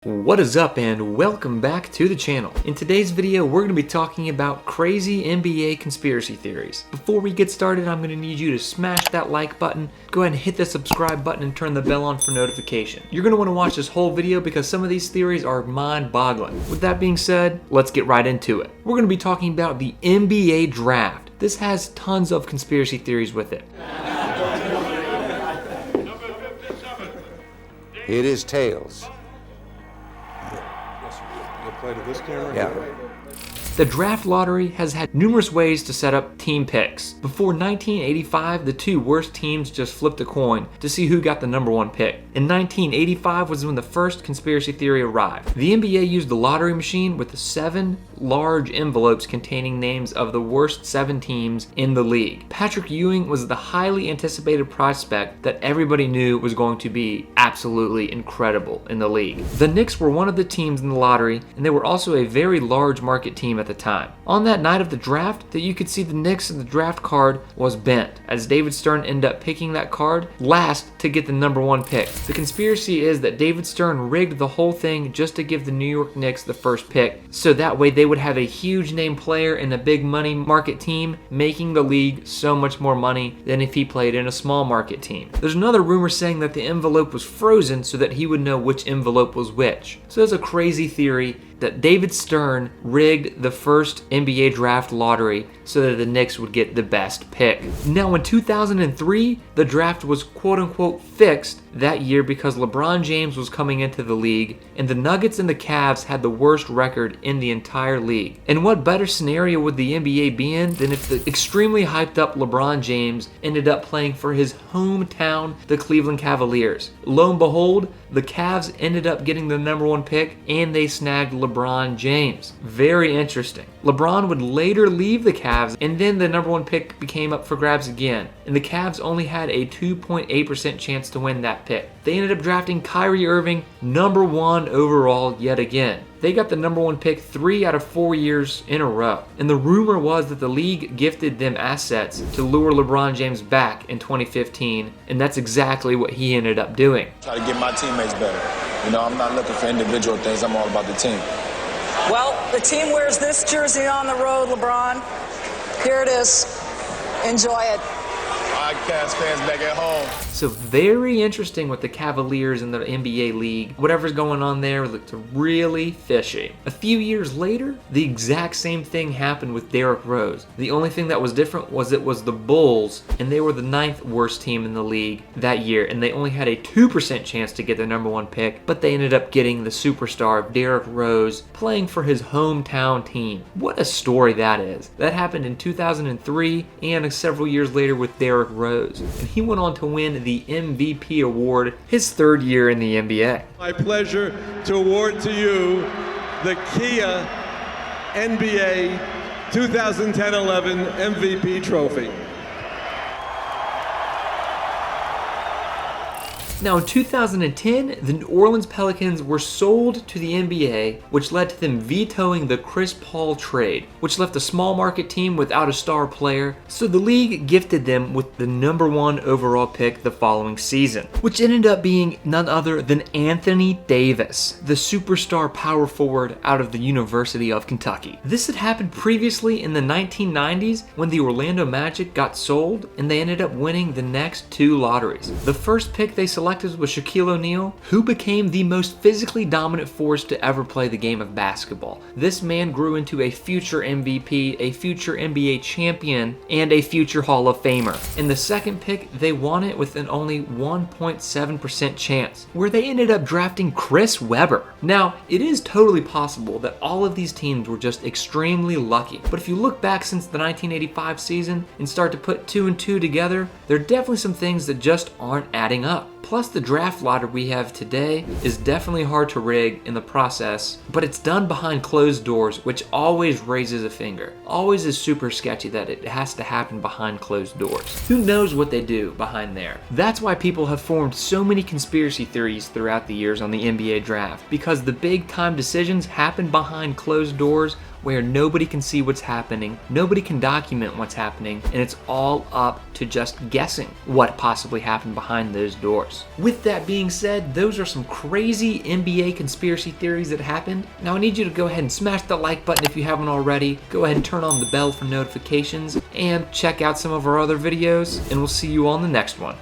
What is up and welcome back to the channel. In today's video we're going to be talking about crazy NBA conspiracy theories. Before we get started I'm going to need you to smash that like button, go ahead and hit the subscribe button and turn the bell on for notification. You're going to want to watch this whole video because some of these theories are mind-boggling. With that being said, let's get right into it. We're going to be talking about the NBA draft. This has tons of conspiracy theories with it. It is tails. Play to this camera? Yeah. The draft lottery has had numerous ways to set up team picks. Before 1985, the two worst teams just flipped a coin to see who got the number one pick. In 1985 was when the first conspiracy theory arrived. The NBA used the lottery machine with 7 large envelopes containing names of the worst 7 teams in the league. Patrick Ewing was the highly anticipated prospect that everybody knew was going to be absolutely incredible in the league. The Knicks were one of the teams in the lottery, and they were also a very large market team at the time. On that night of the draft, that you could see the Knicks and the draft card was bent, as David Stern ended up picking that card last to get the number one pick. The conspiracy is that David Stern rigged the whole thing just to give the New York Knicks the first pick, so that way they would have a huge name player in a big money market team, making the league so much more money than if he played in a small market team. There's another rumor saying that the envelope was frozen so that he would know which envelope was which. So there's a crazy theory that David Stern rigged the first NBA draft lottery so that the Knicks would get the best pick. Now in 2003, the draft was quote-unquote fixed that year because LeBron James was coming into the league and the Nuggets and the Cavs had the worst record in the entire league. And what better scenario would the NBA be in than if the extremely hyped up LeBron James ended up playing for his hometown, the Cleveland Cavaliers. Lo and behold, the Cavs ended up getting the number one pick and they snagged LeBron James. Very interesting. LeBron would later leave the Cavs and then the number one pick became up for grabs again. And the Cavs only had a 2.8% chance to win that pick. They ended up drafting Kyrie Irving number 1 overall yet again. They got the number 1 pick 3 out of 4 years in a row. And the rumor was that the league gifted them assets to lure LeBron James back in 2015, and that's exactly what he ended up doing. Try to get my teammates better. You know, I'm not looking for individual things, I'm all about the team. Well, the team wears this jersey on the road, LeBron. Here it is. Enjoy it. All right, Cavs fans back at home. So very interesting with the Cavaliers and the NBA league. Whatever's going on there looked really fishy. A few years later, the exact same thing happened with Derrick Rose. The only thing that was different was it was the Bulls, and they were the 9th worst team in the league that year, and they only had a 2% chance to get the number 1 pick, but they ended up getting the superstar Derrick Rose playing for his hometown team. What a story that is. That happened in 2003 and several years later with Derrick Rose, and he went on to win the MVP award his 3rd year in the NBA. My pleasure to award to you the Kia NBA 2010-11 MVP trophy. Now in 2010, the New Orleans Pelicans were sold to the NBA, which led to them vetoing the Chris Paul trade, which left a small market team without a star player, so the league gifted them with the number 1 overall pick the following season, which ended up being none other than Anthony Davis, the superstar power forward out of the University of Kentucky. This had happened previously in the 1990s when the Orlando Magic got sold, and they ended up winning the next 2 lotteries. The first pick they selected was Shaquille O'Neal, who became the most physically dominant force to ever play the game of basketball. This man grew into a future MVP, a future NBA champion, and a future Hall of Famer. In the second pick, they won it with an only 1.7% chance, where they ended up drafting Chris Webber. Now, it is totally possible that all of these teams were just extremely lucky, but if you look back since the 1985 season and start to put 2 and 2 together, there are definitely some things that just aren't adding up. Plus, the draft lottery we have today is definitely hard to rig in the process, but it's done behind closed doors, which always raises a finger. Always is super sketchy that it has to happen behind closed doors. Who knows what they do behind there? That's why people have formed so many conspiracy theories throughout the years on the NBA draft, because the big time decisions happen behind closed doors where nobody can see what's happening, nobody can document what's happening, and it's all up to just guessing what possibly happened behind those doors. With that being said, those are some crazy NBA conspiracy theories that happened. Now I need you to go ahead and smash the like button if you haven't already. Go ahead and turn on the bell for notifications and check out some of our other videos, and we'll see you on the next one.